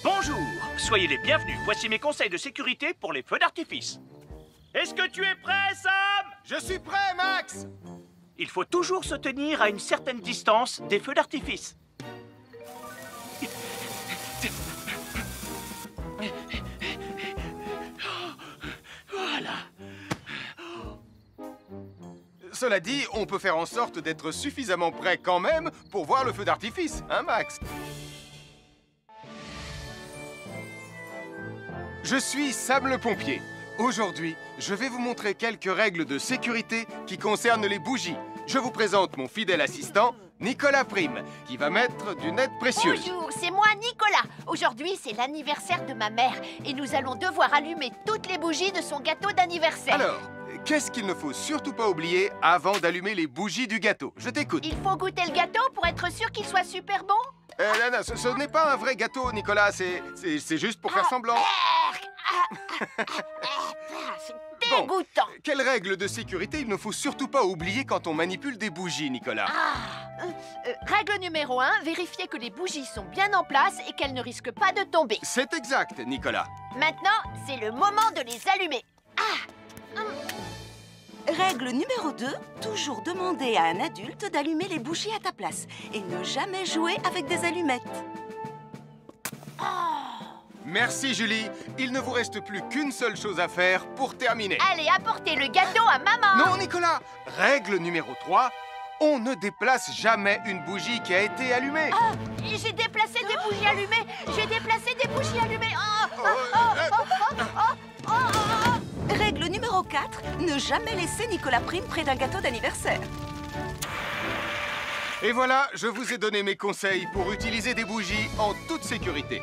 Bonjour, soyez les bienvenus. Voici mes conseils de sécurité pour les feux d'artifice. Est-ce que tu es prêt, Sam? Je suis prêt, Max! Il faut toujours se tenir à une certaine distance des feux d'artifice. Voilà. Cela dit, on peut faire en sorte d'être suffisamment prêt quand même pour voir le feu d'artifice, hein, Max? Je suis Sam le pompier. Aujourd'hui, je vais vous montrer quelques règles de sécurité qui concernent les bougies. Je vous présente mon fidèle assistant, Nicolas Prime, qui va mettre d'une aide précieuse. Bonjour, c'est moi Nicolas. Aujourd'hui, c'est l'anniversaire de ma mère et nous allons devoir allumer toutes les bougies de son gâteau d'anniversaire. Alors, qu'est-ce qu'il ne faut surtout pas oublier avant d'allumer les bougies du gâteau? Je t'écoute. Il faut goûter le gâteau pour être sûr qu'il soit super bon. Non, ce n'est pas un vrai gâteau, Nicolas. C'est juste pour faire semblant. C'est dégoûtant. Quelles règles de sécurité il ne faut surtout pas oublier quand on manipule des bougies, Nicolas? Règle numéro 1, vérifier que les bougies sont bien en place et qu'elles ne risquent pas de tomber. C'est exact, Nicolas. Maintenant, c'est le moment de les allumer. Règle numéro 2, toujours demander à un adulte d'allumer les bougies à ta place et ne jamais jouer avec des allumettes. Merci, Julie. Il ne vous reste plus qu'une seule chose à faire pour terminer. Allez, apportez le gâteau à maman. Non, Nicolas. Règle numéro 3, on ne déplace jamais une bougie qui a été allumée. J'ai déplacé des bougies allumées. J'ai déplacé des bougies allumées. Règle numéro 4, ne jamais laisser Nicolas Prime près d'un gâteau d'anniversaire. Et voilà, je vous ai donné mes conseils pour utiliser des bougies en toute sécurité.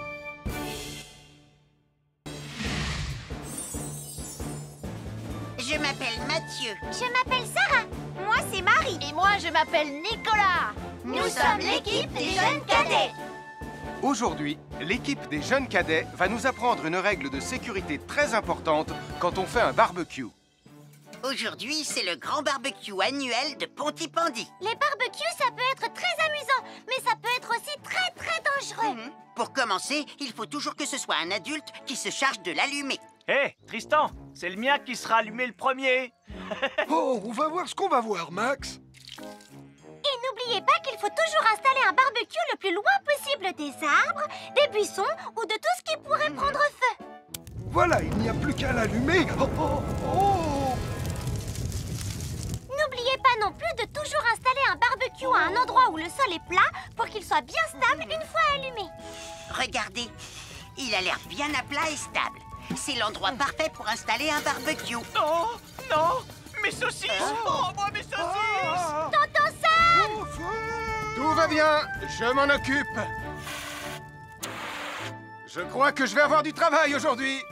Je m'appelle Mathieu. Je m'appelle Sarah. Moi, c'est Marie. Et moi, je m'appelle Nicolas. Nous sommes l'équipe des jeunes cadets. Aujourd'hui, l'équipe des jeunes cadets va nous apprendre une règle de sécurité très importante quand on fait un barbecue. Aujourd'hui, c'est le grand barbecue annuel de Pontypandy. Les barbecues, ça peut être très amusant, mais ça peut être aussi très dangereux. Pour commencer, il faut toujours que ce soit un adulte qui se charge de l'allumer. Hé, Tristan, c'est le mien qui sera allumé le premier. Oh, on va voir ce qu'on va voir, Max. Et n'oubliez pas qu'il faut toujours installer un barbecue le plus loin possible des arbres, des buissons ou de tout ce qui pourrait prendre feu. Voilà, il n'y a plus qu'à l'allumer. Oh, oh, oh. N'oubliez pas non plus de toujours installer un barbecue à un endroit où le sol est plat pour qu'il soit bien stable une fois allumé. Regardez, il a l'air bien à plat et stable. C'est l'endroit parfait pour installer un barbecue. Non, non, mes saucisses. Oh, moi, mes saucisses. Tonton Sam! Tout va bien, je m'en occupe. Je crois que je vais avoir du travail aujourd'hui.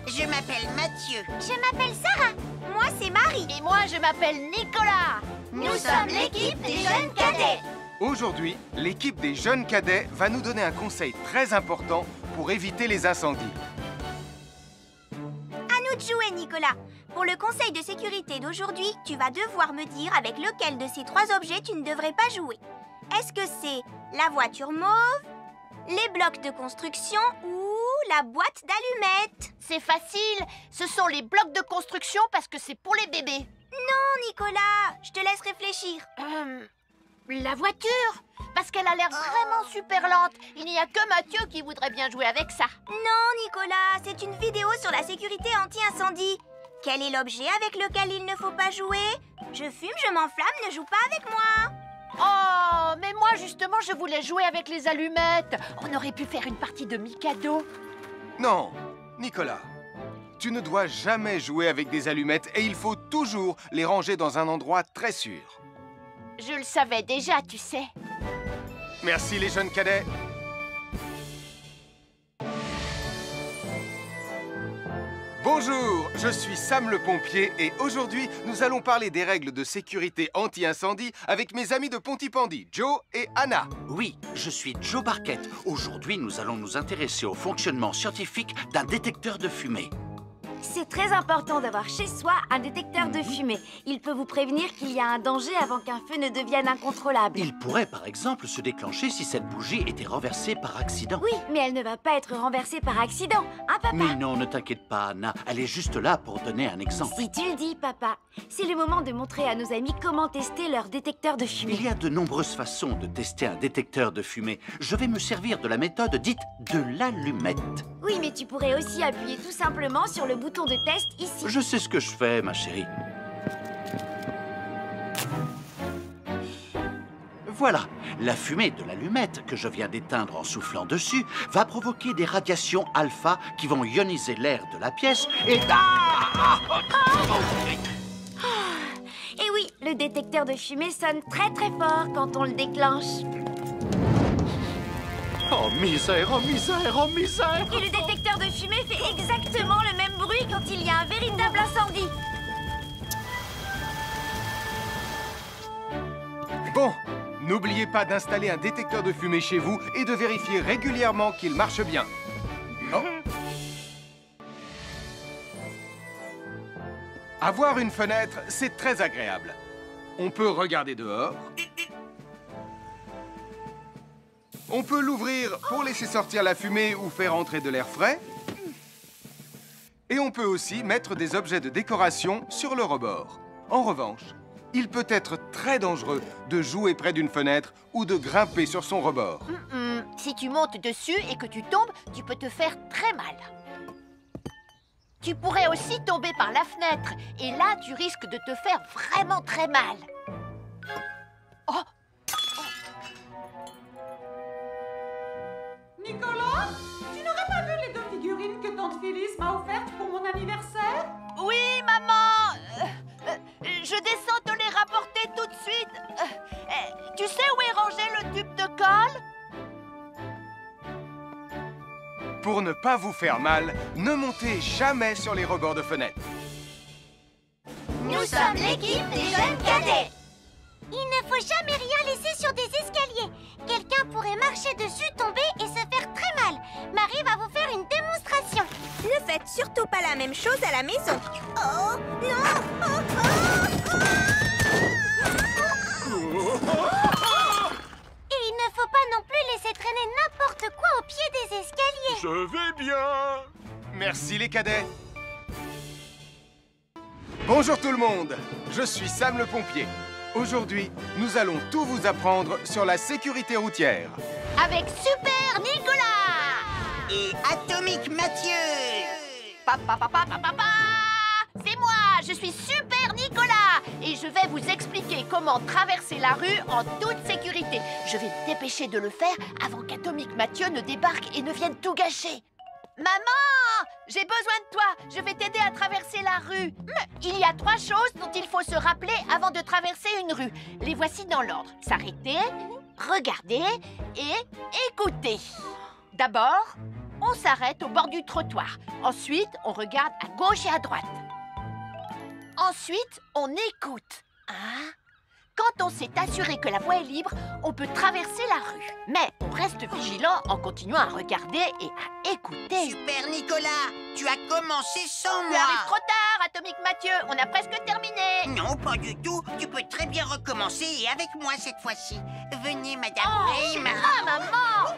Je m'appelle Mathieu. Je m'appelle Sarah. Moi, c'est Marie. Et moi, je m'appelle Nicolas. Nous sommes l'équipe des jeunes cadets. Aujourd'hui, l'équipe des jeunes cadets va nous donner un conseil très important pour éviter les incendies. À nous de jouer, Nicolas. Pour le conseil de sécurité d'aujourd'hui, tu vas devoir me dire avec lequel de ces 3 objets tu ne devrais pas jouer. Est-ce que c'est la voiture mauve, les blocs de construction ou la boîte d'allumettes? C'est facile. Ce sont les blocs de construction parce que c'est pour les bébés. Non, Nicolas, je te laisse réfléchir. La voiture. Parce qu'elle a l'air vraiment super lente. Il n'y a que Mathieu qui voudrait bien jouer avec ça. Non, Nicolas, c'est une vidéo sur la sécurité anti-incendie. Quel est l'objet avec lequel il ne faut pas jouer? Je fume, je m'enflamme, ne joue pas avec moi. Oh, mais moi justement, je voulais jouer avec les allumettes. On aurait pu faire une partie de Mikado. Non, Nicolas, tu ne dois jamais jouer avec des allumettes et il faut toujours les ranger dans un endroit très sûr. Je le savais déjà, tu sais. Merci les jeunes cadets. Bonjour, je suis Sam le pompier et aujourd'hui, nous allons parler des règles de sécurité anti-incendie avec mes amis de Pontypandy, Joe et Anna. Oui, je suis Joe Barquette. Aujourd'hui, nous allons nous intéresser au fonctionnement scientifique d'un détecteur de fumée. C'est très important d'avoir chez soi un détecteur de fumée. Il peut vous prévenir qu'il y a un danger avant qu'un feu ne devienne incontrôlable. Il pourrait par exemple se déclencher si cette bougie était renversée par accident. Oui, mais elle ne va pas être renversée par accident, hein, papa? Mais non, ne t'inquiète pas, Anna. Elle est juste là pour donner un exemple. Si tu le dis, papa. C'est le moment de montrer à nos amis comment tester leur détecteur de fumée. Il y a de nombreuses façons de tester un détecteur de fumée. Je vais me servir de la méthode dite de l'allumette. Oui, mais tu pourrais aussi appuyer tout simplement sur le bouton de test ici. Je sais ce que je fais, ma chérie. Voilà, la fumée de l'allumette que je viens d'éteindre en soufflant dessus va provoquer des radiations alpha qui vont ioniser l'air de la pièce et... Et oui, le détecteur de fumée sonne très très fort quand on le déclenche. Oh misère, oh misère, oh misère! Et le détecteur de fumée fait exactement le même bruit quand il y a un véritable incendie. Bon, n'oubliez pas d'installer un détecteur de fumée chez vous et de vérifier régulièrement qu'il marche bien. Oh. Avoir une fenêtre, c'est très agréable. On peut regarder dehors. On peut l'ouvrir pour laisser sortir la fumée ou faire entrer de l'air frais. Et on peut aussi mettre des objets de décoration sur le rebord. En revanche, il peut être très dangereux de jouer près d'une fenêtre ou de grimper sur son rebord. Si tu montes dessus et que tu tombes, tu peux te faire très mal. Tu pourrais aussi tomber par la fenêtre. Et là, tu risques de te faire vraiment très mal. Oh! Nicolas, tu n'aurais pas vu les 2 figurines que tante Phyllis m'a offertes pour mon anniversaire? Oui, maman! Je descends te les rapporter tout de suite. Tu sais où est rangé le tube de colle? Pour ne pas vous faire mal, ne montez jamais sur les rebords de fenêtres. Nous sommes l'équipe des jeunes cadets. Il ne faut jamais rien laisser sur des escaliers. Quelqu'un pourrait marcher dessus, tomber et se faire très mal. Marie va vous faire une démonstration. Ne faites surtout pas la même chose à la maison. Oh, non! Et il ne faut pas non plus laisser traîner n'importe quoi au pied des escaliers. Je vais bien. Merci les cadets. Bonjour tout le monde, je suis Sam le pompier. Aujourd'hui, nous allons tout vous apprendre sur la sécurité routière. Avec Super Nicolas! Et Atomique Mathieu! C'est moi, je suis Super Nicolas! Et je vais vous expliquer comment traverser la rue en toute sécurité. Je vais me dépêcher de le faire avant qu'Atomique Mathieu ne débarque et ne vienne tout gâcher. Maman! J'ai besoin de toi! Je vais t'aider à traverser la rue. Il y a 3 choses dont il faut se rappeler avant de traverser une rue. Les voici dans l'ordre. S'arrêter, regarder et écouter. D'abord, on s'arrête au bord du trottoir. Ensuite, on regarde à gauche et à droite. Ensuite, on écoute. Quand on s'est assuré que la voie est libre, on peut traverser la rue. Mais on reste vigilant en continuant à regarder et à écouter. Super Nicolas, tu as commencé sans Tu moi. arrives trop tard, Atomique Mathieu. On a presque terminé. Non, pas du tout. Tu peux très bien recommencer et avec moi cette fois-ci. Venez, Madame Prime. Maman!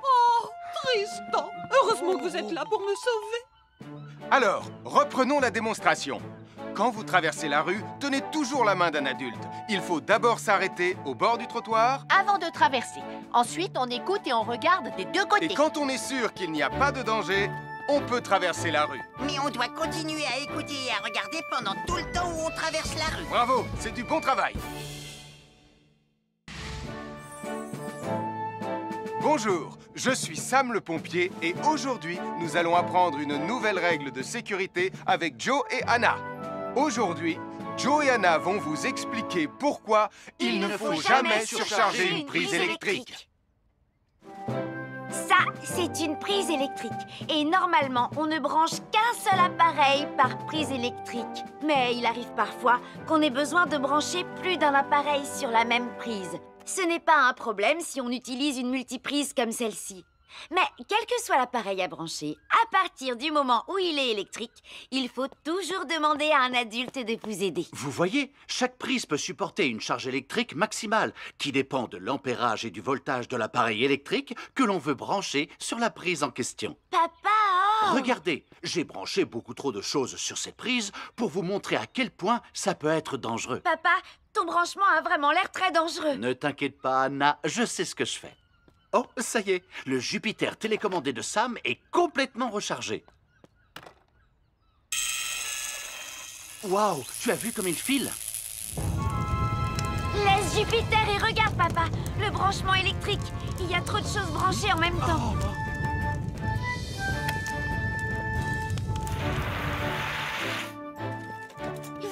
Oh, Tristan! Heureusement que vous êtes là pour me sauver. Alors, reprenons la démonstration. Quand vous traversez la rue, tenez toujours la main d'un adulte. Il faut d'abord s'arrêter au bord du trottoir. Avant de traverser. Ensuite, on écoute et on regarde des 2 côtés. Et quand on est sûr qu'il n'y a pas de danger, on peut traverser la rue. Mais on doit continuer à écouter et à regarder pendant tout le temps où on traverse la rue. Bravo, c'est du bon travail. Bonjour, je suis Sam le pompier et aujourd'hui, nous allons apprendre une nouvelle règle de sécurité avec Joe et Anna. Aujourd'hui, Joe et Anna vont vous expliquer pourquoi il ne faut jamais surcharger une prise électrique. Ça, c'est une prise électrique. Et normalement, on ne branche qu'un seul appareil par prise électrique. Mais il arrive parfois qu'on ait besoin de brancher plus d'un appareil sur la même prise. Ce n'est pas un problème si on utilise une multiprise comme celle-ci. Mais quel que soit l'appareil à brancher, à partir du moment où il est électrique, il faut toujours demander à un adulte de vous aider. Vous voyez, chaque prise peut supporter une charge électrique maximale qui dépend de l'ampérage et du voltage de l'appareil électrique que l'on veut brancher sur la prise en question. Papa, oh! Regardez, j'ai branché beaucoup trop de choses sur cette prise pour vous montrer à quel point ça peut être dangereux. Papa, ton branchement a vraiment l'air très dangereux. Ne t'inquiète pas, Anna, je sais ce que je fais. Oh, ça y est, le Jupiter télécommandé de Sam est complètement rechargé. Waouh, tu as vu comme il file? Laisse Jupiter et regarde, papa. Le branchement électrique. Il y a trop de choses branchées en même temps.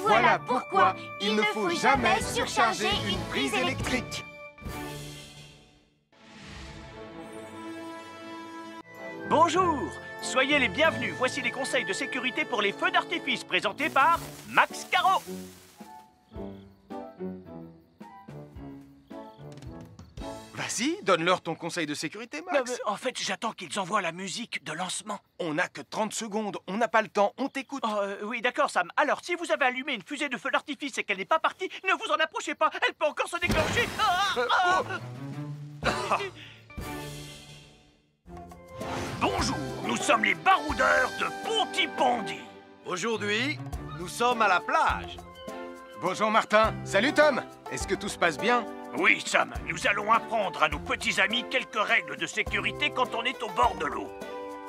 Voilà pourquoi il ne faut jamais surcharger une prise électrique. Bonjour, soyez les bienvenus. Voici les conseils de sécurité pour les feux d'artifice présentés par Max Caro. Vas-y, donne-leur ton conseil de sécurité, Max. En fait, j'attends qu'ils envoient la musique de lancement. On n'a que 30 secondes, on n'a pas le temps, on t'écoute. Oui, d'accord, Sam. Alors, si vous avez allumé une fusée de feu d'artifice et qu'elle n'est pas partie, ne vous en approchez pas. Elle peut encore se déclencher. Bonjour, nous sommes les baroudeurs de Pontypandy. Aujourd'hui, nous sommes à la plage. Bonjour Martin. Salut Tom. Est-ce que tout se passe bien? Oui, Sam, nous allons apprendre à nos petits amis quelques règles de sécurité quand on est au bord de l'eau.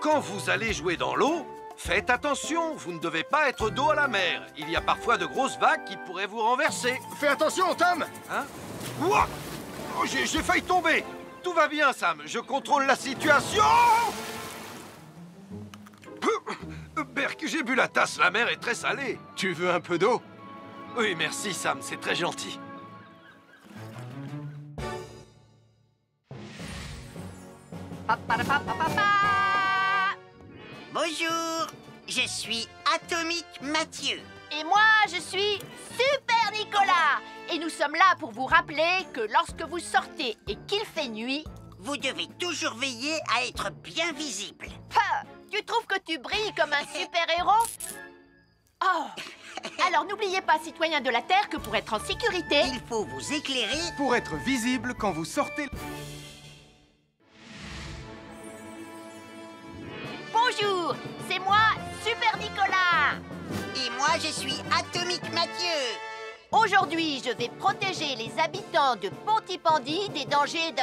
Quand vous allez jouer dans l'eau, faites attention, vous ne devez pas être dos à la mer. Il y a parfois de grosses vagues qui pourraient vous renverser. Fais attention, Tom. Hein? Ouah! Oh, j'ai failli tomber. Tout va bien, Sam, je contrôle la situation. Berk, j'ai bu la tasse, la mer est très salée. Tu veux un peu d'eau? Oui, merci, Sam, c'est très gentil. Bonjour, je suis Atomique Mathieu. Et moi, je suis Super Nicolas. Et nous sommes là pour vous rappeler que lorsque vous sortez et qu'il fait nuit, vous devez toujours veiller à être bien visible. Tu trouves que tu brilles comme un super-héros? Oh! Alors n'oubliez pas, citoyens de la Terre, que pour être en sécurité, il faut vous éclairer pour être visible quand vous sortez. Bonjour, c'est moi, Super Nicolas. Et moi, je suis Atomique Mathieu. Aujourd'hui, je vais protéger les habitants de Pontypandy des dangers de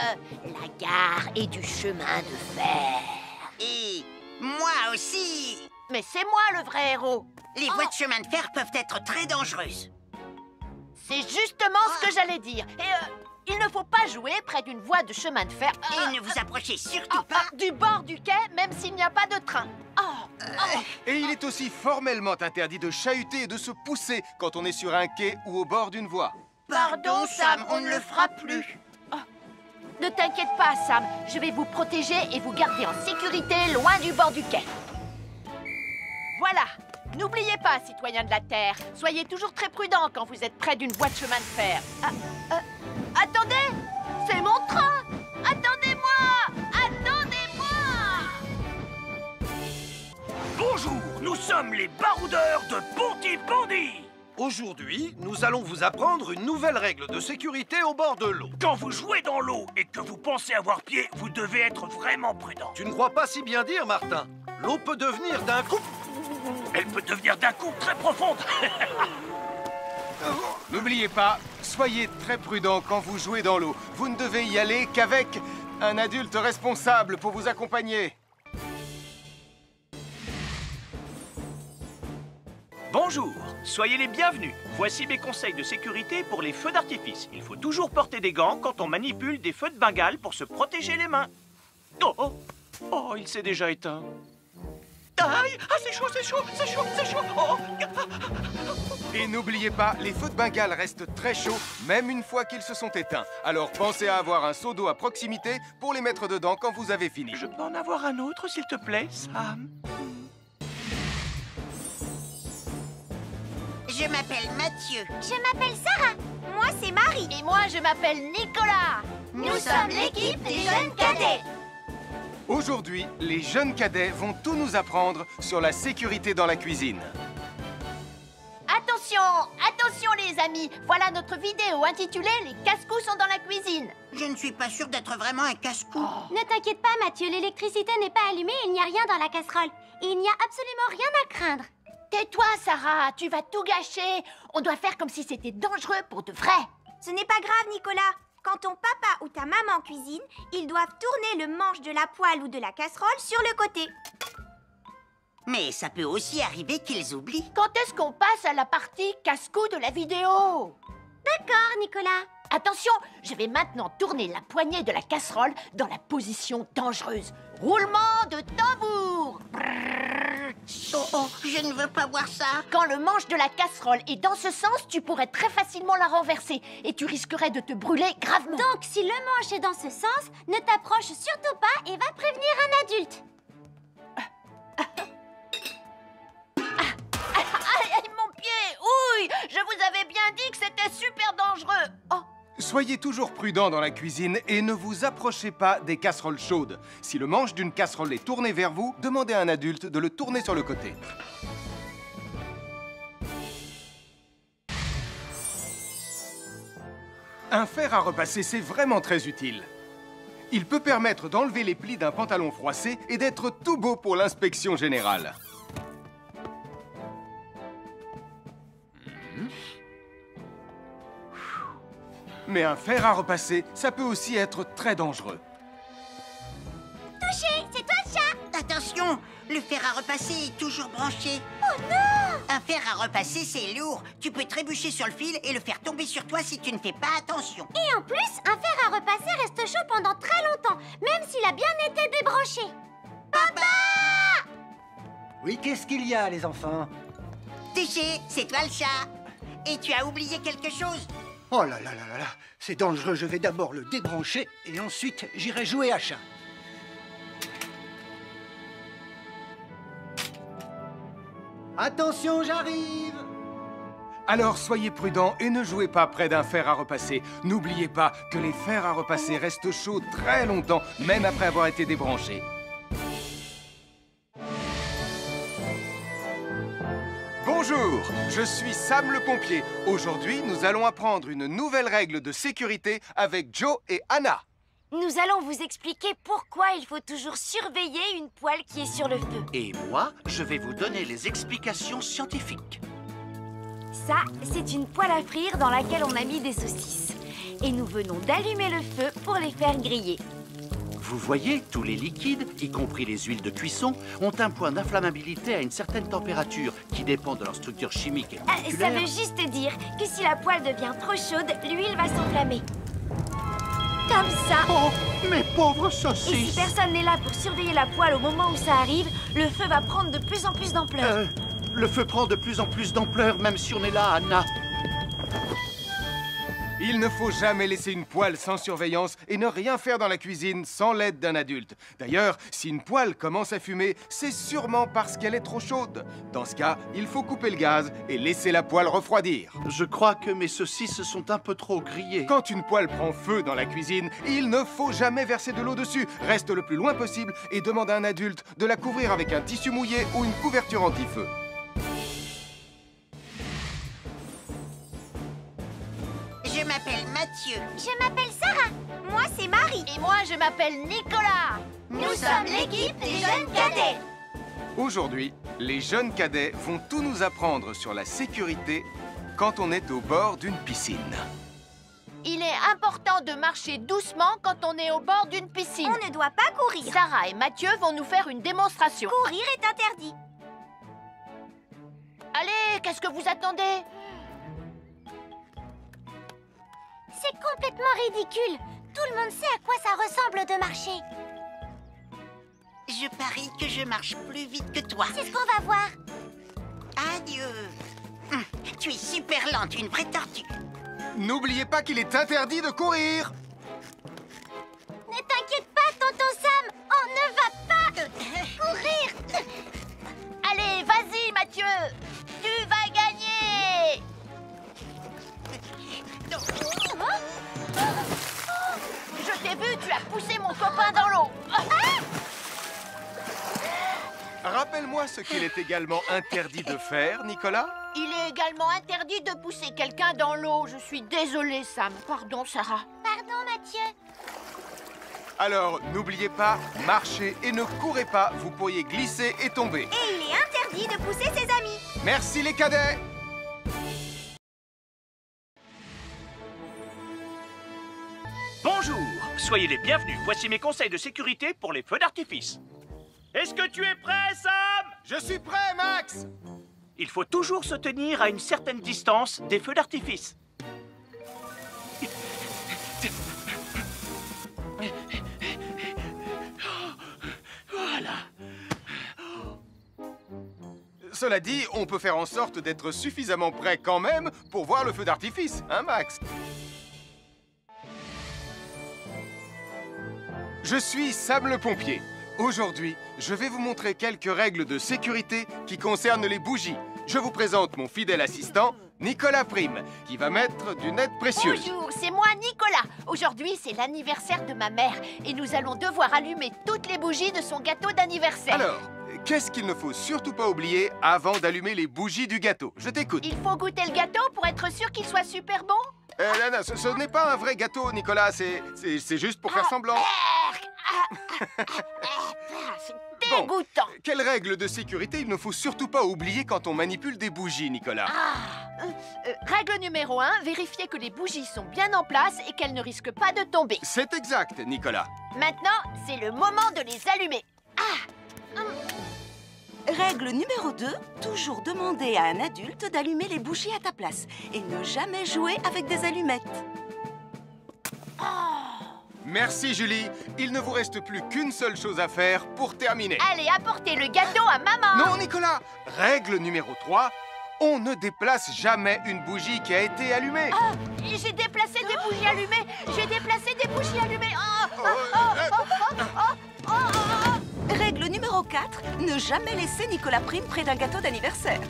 la gare et du chemin de fer. Et moi aussi. Mais c'est moi le vrai héros. Les voies de chemin de fer peuvent être très dangereuses. C'est justement ce que j'allais dire. Et il ne faut pas jouer près d'une voie de chemin de fer. Et ne vous approchez surtout pas du bord du quai, même s'il n'y a pas de train. Et il est aussi formellement interdit de chahuter et de se pousser quand on est sur un quai ou au bord d'une voie. Pardon, Sam, on ne le fera plus. Ne t'inquiète pas, Sam. Je vais vous protéger et vous garder en sécurité loin du bord du quai. Voilà. N'oubliez pas, citoyens de la Terre, soyez toujours très prudents quand vous êtes près d'une voie de chemin de fer. Attendez! C'est mon train! Attendez-moi! Attendez-moi! Bonjour, nous sommes les baroudeurs de Pontypandy. Aujourd'hui, nous allons vous apprendre une nouvelle règle de sécurité au bord de l'eau. Quand vous jouez dans l'eau et que vous pensez avoir pied, vous devez être vraiment prudent. Tu ne crois pas si bien dire, Martin? L'eau peut devenir d'un coup... Elle peut devenir d'un coup très profonde. N'oubliez pas, soyez très prudent quand vous jouez dans l'eau. Vous ne devez y aller qu'avec un adulte responsable pour vous accompagner. Bonjour, soyez les bienvenus. Voici mes conseils de sécurité pour les feux d'artifice. Il faut toujours porter des gants quand on manipule des feux de Bengale pour se protéger les mains. Oh, il s'est déjà éteint. Aïe! Ah, c'est chaud, c'est chaud, c'est chaud, c'est chaud! Oh. Et n'oubliez pas, les feux de Bengale restent très chauds, même une fois qu'ils se sont éteints. Alors pensez à avoir un seau d'eau à proximité pour les mettre dedans quand vous avez fini. Je peux en avoir un autre, s'il te plaît, Sam? Je m'appelle Mathieu. Je m'appelle Sarah. Moi, c'est Marie. Et moi, je m'appelle Nicolas. Nous sommes l'équipe des jeunes cadets. Aujourd'hui, les jeunes cadets vont tout nous apprendre sur la sécurité dans la cuisine. Attention, attention les amis. Voilà notre vidéo intitulée « Les casse-cous sont dans la cuisine ». Je ne suis pas sûre d'être vraiment un casse-cou. Ne t'inquiète pas, Mathieu, l'électricité n'est pas allumée et il n'y a rien dans la casserole. Il n'y a absolument rien à craindre. Tais-toi, Sarah, tu vas tout gâcher. On doit faire comme si c'était dangereux pour de vrai. Ce n'est pas grave, Nicolas. Quand ton papa ou ta maman cuisine, ils doivent tourner le manche de la poêle ou de la casserole sur le côté. Mais ça peut aussi arriver qu'ils oublient. Quand est-ce qu'on passe à la partie casse-cou de la vidéo? D'accord, Nicolas. Attention, je vais maintenant tourner la poignée de la casserole dans la position dangereuse. Roulement de tambour. Oh, je ne veux pas voir ça. Quand le manche de la casserole est dans ce sens, tu pourrais très facilement la renverser et tu risquerais de te brûler gravement. Donc, si le manche est dans ce sens, ne t'approche surtout pas et va prévenir un adulte. Aïe, mon pied! Ouille! Je vous avais bien dit que c'était super dangereux! Oh! Soyez toujours prudents dans la cuisine et ne vous approchez pas des casseroles chaudes. Si le manche d'une casserole est tourné vers vous, demandez à un adulte de le tourner sur le côté. Un fer à repasser, c'est vraiment très utile. Il peut permettre d'enlever les plis d'un pantalon froissé et d'être tout beau pour l'inspection générale. Mais un fer à repasser, ça peut aussi être très dangereux. Touché, c'est toi le chat. Attention, le fer à repasser est toujours branché. Oh non! Un fer à repasser, c'est lourd. Tu peux trébucher sur le fil et le faire tomber sur toi si tu ne fais pas attention. Et en plus, un fer à repasser reste chaud pendant très longtemps, même s'il a bien été débranché. Papa! Oui, qu'est-ce qu'il y a, les enfants? Touché, c'est toi le chat. Et tu as oublié quelque chose? Oh là là là là là, c'est dangereux, je vais d'abord le débrancher et ensuite j'irai jouer à chat. Attention, j'arrive! Alors soyez prudents et ne jouez pas près d'un fer à repasser. N'oubliez pas que les fers à repasser restent chauds très longtemps, même après avoir été débranchés. Bonjour, je suis Sam le pompier. Aujourd'hui, nous allons apprendre une nouvelle règle de sécurité avec Joe et Anna. Nous allons vous expliquer pourquoi il faut toujours surveiller une poêle qui est sur le feu. Et moi, je vais vous donner les explications scientifiques. Ça, c'est une poêle à frire dans laquelle on a mis des saucisses. Et nous venons d'allumer le feu pour les faire griller. Vous voyez, tous les liquides, y compris les huiles de cuisson, ont un point d'inflammabilité à une certaine température qui dépend de leur structure chimique et Ça moléculaire. veut juste dire que si la poêle devient trop chaude, l'huile va s'enflammer. Comme ça. Oh, mes pauvres Et si saucisses! personne n'est là pour surveiller la poêle au moment où ça arrive, le feu va prendre de plus en plus d'ampleur. Le feu prend de plus en plus d'ampleur, même si on est là, Anna. Il ne faut jamais laisser une poêle sans surveillance et ne rien faire dans la cuisine sans l'aide d'un adulte. D'ailleurs, si une poêle commence à fumer, c'est sûrement parce qu'elle est trop chaude. Dans ce cas, il faut couper le gaz et laisser la poêle refroidir. Je crois que mes saucisses sont un peu trop grillées. Quand une poêle prend feu dans la cuisine, il ne faut jamais verser de l'eau dessus. Reste le plus loin possible et demande à un adulte de la couvrir avec un tissu mouillé ou une couverture anti-feu. Je m'appelle Mathieu. Je m'appelle Sarah. Moi, c'est Marie. Et moi, je m'appelle Nicolas. Nous sommes l'équipe des jeunes cadets. Aujourd'hui, les jeunes cadets vont tout nous apprendre sur la sécurité quand on est au bord d'une piscine. Il est important de marcher doucement quand on est au bord d'une piscine. On ne doit pas courir. Sarah et Mathieu vont nous faire une démonstration. Courir est interdit. Allez, qu'est-ce que vous attendez? C'est complètement ridicule. Tout le monde sait à quoi ça ressemble de marcher. Je parie que je marche plus vite que toi. C'est ce qu'on va voir. Adieu. Tu es super lente, une vraie tortue. N'oubliez pas qu'il est interdit de courir. Ne t'inquiète pas, tonton Sam. On ne va pas courir. Allez, vas-y, Mathieu. Tu vas gagner. Je t'ai vu, tu as poussé mon copain dans l'eau. rappelle-moi ce qu'il est également interdit de faire, Nicolas? Il est également interdit de pousser quelqu'un dans l'eau. Je suis désolée, Sam. Pardon, Sarah. Pardon, Mathieu. Alors, n'oubliez pas, marchez et ne courez pas, vous pourriez glisser et tomber. Et il est interdit de pousser ses amis. Merci les cadets! Bonjour, soyez les bienvenus. Voici mes conseils de sécurité pour les feux d'artifice. Est-ce que tu es prêt, Sam? Je suis prêt, Max! Il faut toujours se tenir à une certaine distance des feux d'artifice. Voilà. Cela dit, on peut faire en sorte d'être suffisamment prêt quand même pour voir le feu d'artifice, hein, Max? Je suis Sam le pompier. Aujourd'hui, je vais vous montrer quelques règles de sécurité qui concernent les bougies. Je vous présente mon fidèle assistant, Nicolas Prime, qui va mettre d'une aide précieuse. Bonjour, c'est moi, Nicolas. Aujourd'hui, c'est l'anniversaire de ma mère et nous allons devoir allumer toutes les bougies de son gâteau d'anniversaire. Alors, qu'est-ce qu'il ne faut surtout pas oublier avant d'allumer les bougies du gâteau? Je t'écoute. Il faut goûter le gâteau pour être sûr qu'il soit super bon? Non, ce n'est pas un vrai gâteau, Nicolas. C'est juste pour faire semblant. C'est dégoûtant. Bon, quelles règles de sécurité il ne faut surtout pas oublier quand on manipule des bougies, Nicolas? Règle numéro 1, vérifier que les bougies sont bien en place et qu'elles ne risquent pas de tomber. C'est exact, Nicolas. Maintenant, c'est le moment de les allumer. Règle numéro 2, toujours demander à un adulte d'allumer les bougies à ta place et ne jamais jouer avec des allumettes. Merci, Julie. Il ne vous reste plus qu'une seule chose à faire pour terminer. Allez, apportez le gâteau à maman. Non, Nicolas. Règle numéro 3, on ne déplace jamais une bougie qui a été allumée. J'ai déplacé des bougies allumées. J'ai déplacé des bougies allumées. Règle numéro 4, ne jamais laisser Nicolas Prime près d'un gâteau d'anniversaire.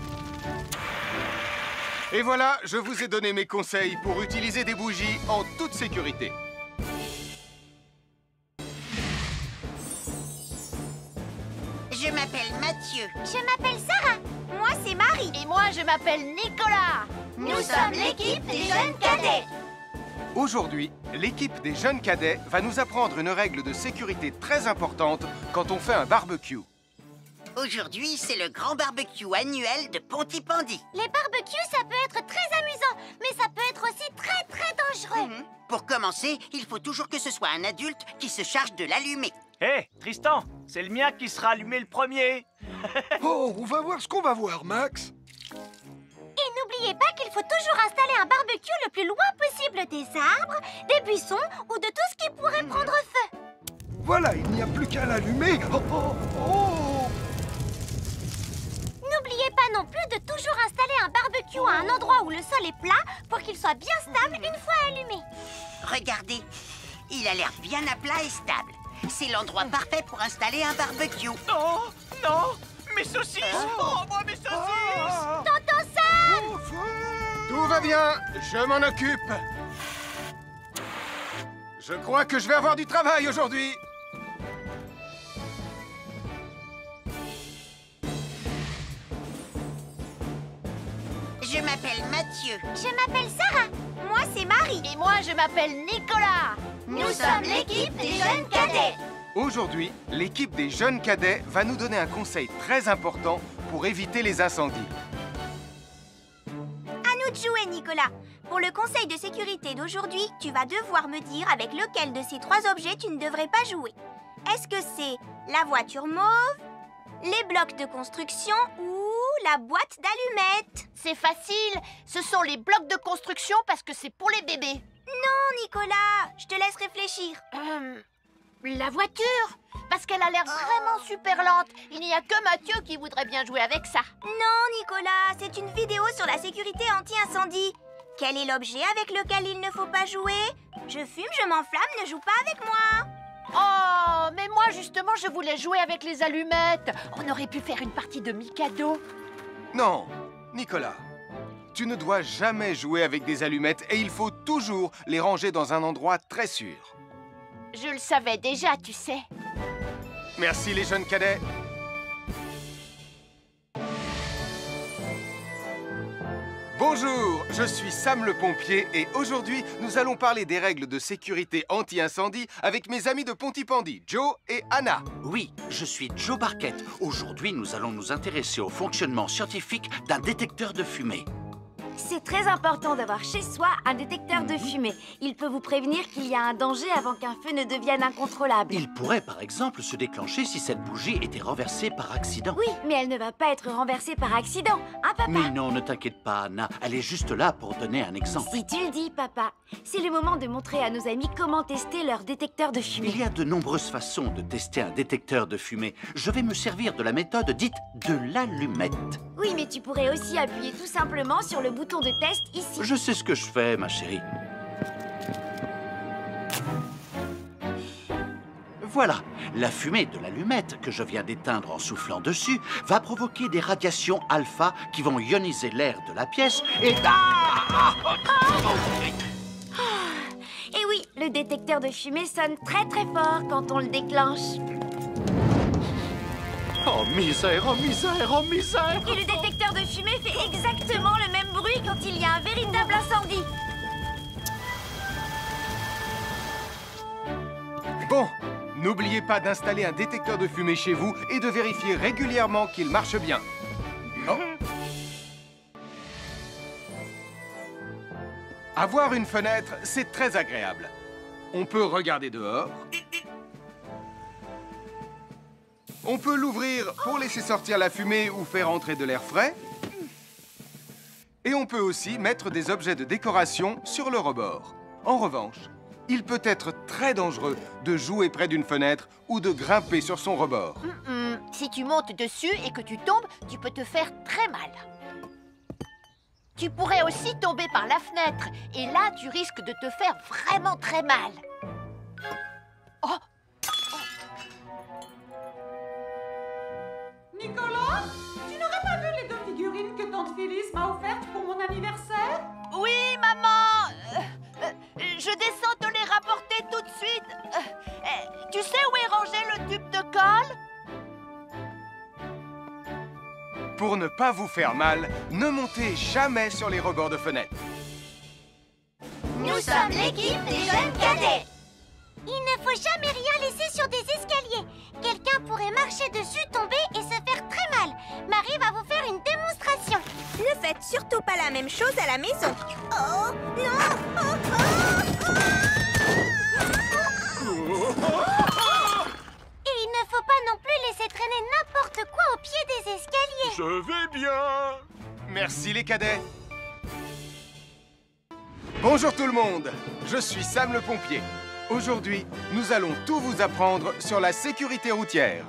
Et voilà, je vous ai donné mes conseils pour utiliser des bougies en toute sécurité. Je m'appelle Mathieu. Je m'appelle Sarah. Moi, c'est Marie. Et moi, je m'appelle Nicolas. Nous sommes l'équipe des jeunes cadets. Aujourd'hui, l'équipe des jeunes cadets va nous apprendre une règle de sécurité très importante quand on fait un barbecue. Aujourd'hui, c'est le grand barbecue annuel de Pontypandy. Les barbecues, ça peut être très amusant, mais ça peut être aussi très dangereux. Pour commencer, il faut toujours que ce soit un adulte qui se charge de l'allumer. Hé, Tristan, c'est le mien qui sera allumé le premier. Oh, on va voir ce qu'on va voir, Max. Et n'oubliez pas qu'il faut toujours installer un barbecue le plus loin possible des arbres, des buissons ou de tout ce qui pourrait prendre feu. Voilà, il n'y a plus qu'à l'allumer. Oh, oh, oh. N'oubliez pas non plus de toujours installer un barbecue à un endroit où le sol est plat pour qu'il soit bien stable une fois allumé. Regardez, il a l'air bien à plat et stable. C'est l'endroit parfait pour installer un barbecue. Oh, non, mes saucisses. Oh, moi, mes saucisses. Tonton Sam! Tout va bien, je m'en occupe. Je crois que je vais avoir du travail aujourd'hui. Je m'appelle Mathieu. Je m'appelle Sarah. Moi, c'est Marie. Et moi, je m'appelle Nicolas. Nous sommes l'équipe des jeunes cadets. Aujourd'hui, l'équipe des jeunes cadets va nous donner un conseil très important pour éviter les incendies. À nous de jouer, Nicolas. Pour le conseil de sécurité d'aujourd'hui, tu vas devoir me dire avec lequel de ces 3 objets tu ne devrais pas jouer. Est-ce que c'est la voiture mauve, les blocs de construction ou la boîte d'allumettes? C'est facile. Ce sont les blocs de construction parce que c'est pour les bébés. Non, Nicolas. Je te laisse réfléchir. La voiture? Parce qu'elle a l'air vraiment super lente. Il n'y a que Mathieu qui voudrait bien jouer avec ça. Non, Nicolas. C'est une vidéo sur la sécurité anti-incendie. Quel est l'objet avec lequel il ne faut pas jouer? Je fume, je m'enflamme, ne joue pas avec moi. Oh, mais moi, justement, je voulais jouer avec les allumettes. On aurait pu faire une partie de Mikado. Non, Nicolas, tu ne dois jamais jouer avec des allumettes et il faut toujours les ranger dans un endroit très sûr. Je le savais déjà, tu sais. Merci les jeunes cadets. Bonjour, je suis Sam le pompier et aujourd'hui, nous allons parler des règles de sécurité anti-incendie avec mes amis de Pontypandy, Joe et Anna. Oui, je suis Joe Barquette. Aujourd'hui, nous allons nous intéresser au fonctionnement scientifique d'un détecteur de fumée. C'est très important d'avoir chez soi un détecteur de fumée. Il peut vous prévenir qu'il y a un danger avant qu'un feu ne devienne incontrôlable. Il pourrait, par exemple, se déclencher si cette bougie était renversée par accident. Oui, mais elle ne va pas être renversée par accident, hein, papa? Mais non, ne t'inquiète pas, Anna. Elle est juste là pour donner un exemple. Si tu le dis, papa. C'est le moment de montrer à nos amis comment tester leur détecteur de fumée. Il y a de nombreuses façons de tester un détecteur de fumée. Je vais me servir de la méthode dite de l'allumette. Oui, mais tu pourrais aussi appuyer tout simplement sur le bouton de test ici. Je sais ce que je fais, ma chérie. Voilà, la fumée de l'allumette que je viens d'éteindre en soufflant dessus va provoquer des radiations alpha qui vont ioniser l'air de la pièce et... Et oui, le détecteur de fumée sonne très très fort quand on le déclenche. Oh misère, oh misère, oh misère! Et le détecteur de fumée fait exactement le même bruit quand il y a un véritable incendie. Bon, n'oubliez pas d'installer un détecteur de fumée chez vous et de vérifier régulièrement qu'il marche bien. Oh. Avoir une fenêtre, c'est très agréable. On peut regarder dehors. On peut l'ouvrir pour laisser sortir la fumée ou faire entrer de l'air frais. Et on peut aussi mettre des objets de décoration sur le rebord. En revanche, il peut être très dangereux de jouer près d'une fenêtre ou de grimper sur son rebord. Si tu montes dessus et que tu tombes, tu peux te faire très mal. Tu pourrais aussi tomber par la fenêtre. Et là, tu risques de te faire vraiment très mal. Oh! Nicolas, tu n'aurais pas vu les 2 figurines que tante Phyllis m'a offertes pour mon anniversaire? Oui, maman! Je descends te les rapporter tout de suite. Tu sais où est rangé le tube de colle? Pour ne pas vous faire mal, ne montez jamais sur les rebords de fenêtres. Nous sommes l'équipe des jeunes cadets. Il ne faut jamais rien laisser sur des escaliers. Quelqu'un pourrait marcher dessus, tomber et se faire très mal. Marie va vous faire une démonstration. Ne faites surtout pas la même chose à la maison. Oh, non! Et il ne faut pas non plus laisser traîner n'importe quoi au pied des escaliers. Je vais bien. Merci les cadets. Bonjour tout le monde, je suis Sam le pompier. Aujourd'hui, nous allons tout vous apprendre sur la sécurité routière.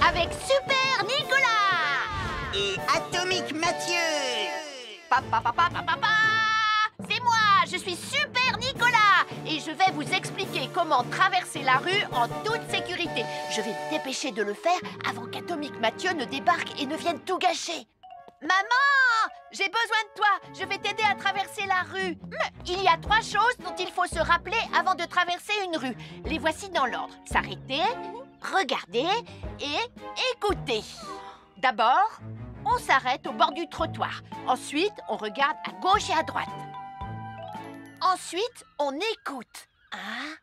Avec Super Nicolas! Et Atomique Mathieu! C'est moi, je suis Super Nicolas! Et je vais vous expliquer comment traverser la rue en toute sécurité. Je vais me dépêcher de le faire avant qu'Atomique Mathieu ne débarque et ne vienne tout gâcher. Maman! J'ai besoin de toi! Je vais t'aider à traverser la rue. Il y a 3 choses dont il faut se rappeler avant de traverser une rue. Les voici dans l'ordre. S'arrêter, regarder et écouter. D'abord, on s'arrête au bord du trottoir. Ensuite, on regarde à gauche et à droite. Ensuite, on écoute. Hein?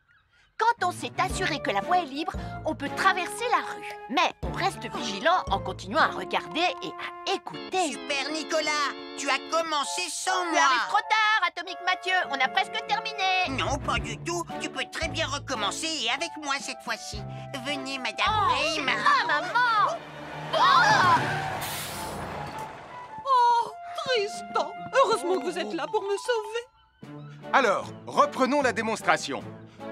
Quand on s'est assuré que la voie est libre, on peut traverser la rue. Mais on reste vigilant en continuant à regarder et à écouter. Super Nicolas, tu as commencé sans Tu moi. arrives trop tard, Atomique Mathieu. On a presque terminé. Non, pas du tout. Tu peux très bien recommencer et avec moi cette fois-ci. Venez, Madame Prime. Ah, maman! Oh, Tristan! Heureusement que vous êtes là pour me sauver. Alors, reprenons la démonstration.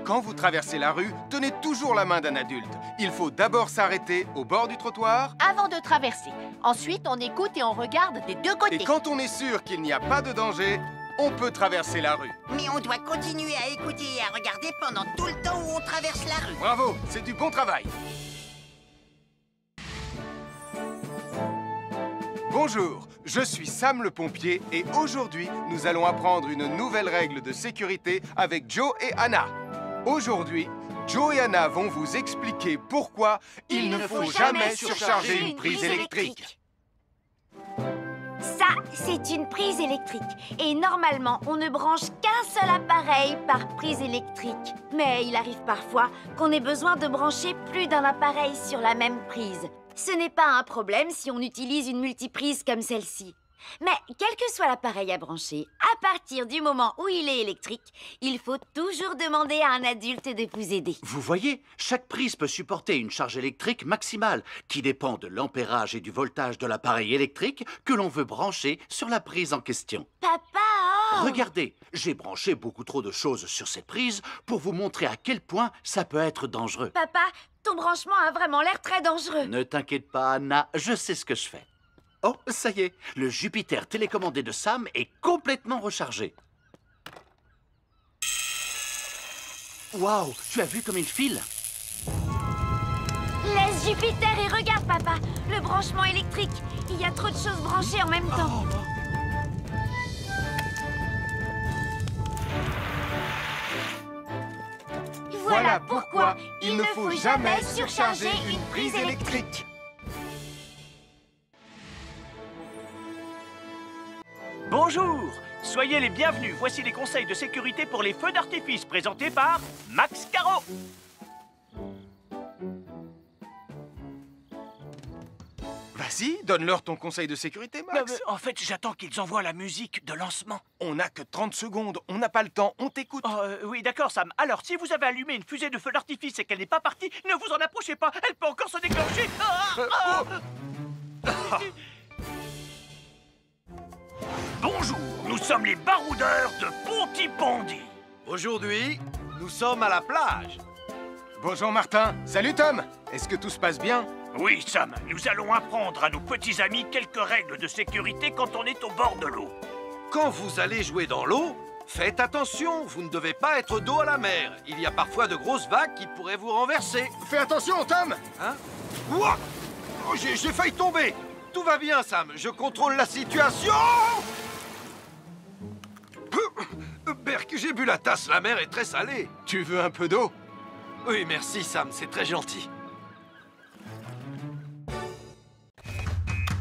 Quand vous traversez la rue, tenez toujours la main d'un adulte. Il faut d'abord s'arrêter au bord du trottoir. Avant de traverser. Ensuite, on écoute et on regarde des deux côtés. Et quand on est sûr qu'il n'y a pas de danger, on peut traverser la rue. Mais on doit continuer à écouter et à regarder pendant tout le temps où on traverse la rue. Bravo, c'est du bon travail. Bonjour, je suis Sam le pompier et aujourd'hui, nous allons apprendre une nouvelle règle de sécurité avec Joe et Anna. Aujourd'hui, Joe et Anna vont vous expliquer pourquoi il ne faut jamais surcharger une prise électrique. Ça, C'est une prise électrique. Et normalement, on ne branche qu'un seul appareil par prise électrique. Mais il arrive parfois qu'on ait besoin de brancher plus d'un appareil sur la même prise. Ce n'est pas un problème si on utilise une multiprise comme celle-ci. Mais quel que soit l'appareil à brancher, à partir du moment où il est électrique, il faut toujours demander à un adulte de vous aider. Vous voyez, chaque prise peut supporter une charge électrique maximale qui dépend de l'ampérage et du voltage de l'appareil électrique que l'on veut brancher sur la prise en question. Papa! Regardez, j'ai branché beaucoup trop de choses sur cette prise pour vous montrer à quel point ça peut être dangereux. Papa, ton branchement a vraiment l'air très dangereux. Ne t'inquiète pas, Anna, je sais ce que je fais. Oh, ça y est, le Jupiter télécommandé de Sam est complètement rechargé. Waouh, tu as vu comme il file? Laisse Jupiter et regarde, papa. Le branchement électrique. Il y a trop de choses branchées en même temps. Voilà pourquoi il ne faut jamais surcharger une prise électrique. Bonjour, soyez les bienvenus. Voici les conseils de sécurité pour les feux d'artifice présentés par Max Caro. Vas-y, donne-leur ton conseil de sécurité, Max. En fait, j'attends qu'ils envoient la musique de lancement. On n'a que 30 secondes, on n'a pas le temps, on t'écoute. Oui, d'accord, Sam. Alors, si vous avez allumé une fusée de feu d'artifice et qu'elle n'est pas partie, ne vous en approchez pas. Elle peut encore se déclencher. Bonjour, nous sommes les baroudeurs de Pontypandy. Aujourd'hui, nous sommes à la plage. Bonjour Martin. Salut Tom. Est-ce que tout se passe bien? Oui, Sam, nous allons apprendre à nos petits amis quelques règles de sécurité quand on est au bord de l'eau. Quand vous allez jouer dans l'eau, faites attention, vous ne devez pas être dos à la mer. Il y a parfois de grosses vagues qui pourraient vous renverser. Fais attention, Tom. Hein? Ouah! Oh, j'ai failli tomber. Tout va bien, Sam, je contrôle la situation. Berk, j'ai bu la tasse, la mer est très salée. Tu veux un peu d'eau? Oui, merci, Sam, c'est très gentil.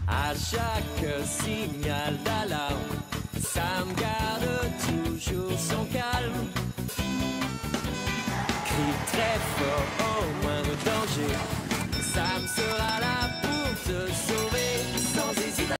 À chaque signal d'alarme, Sam garde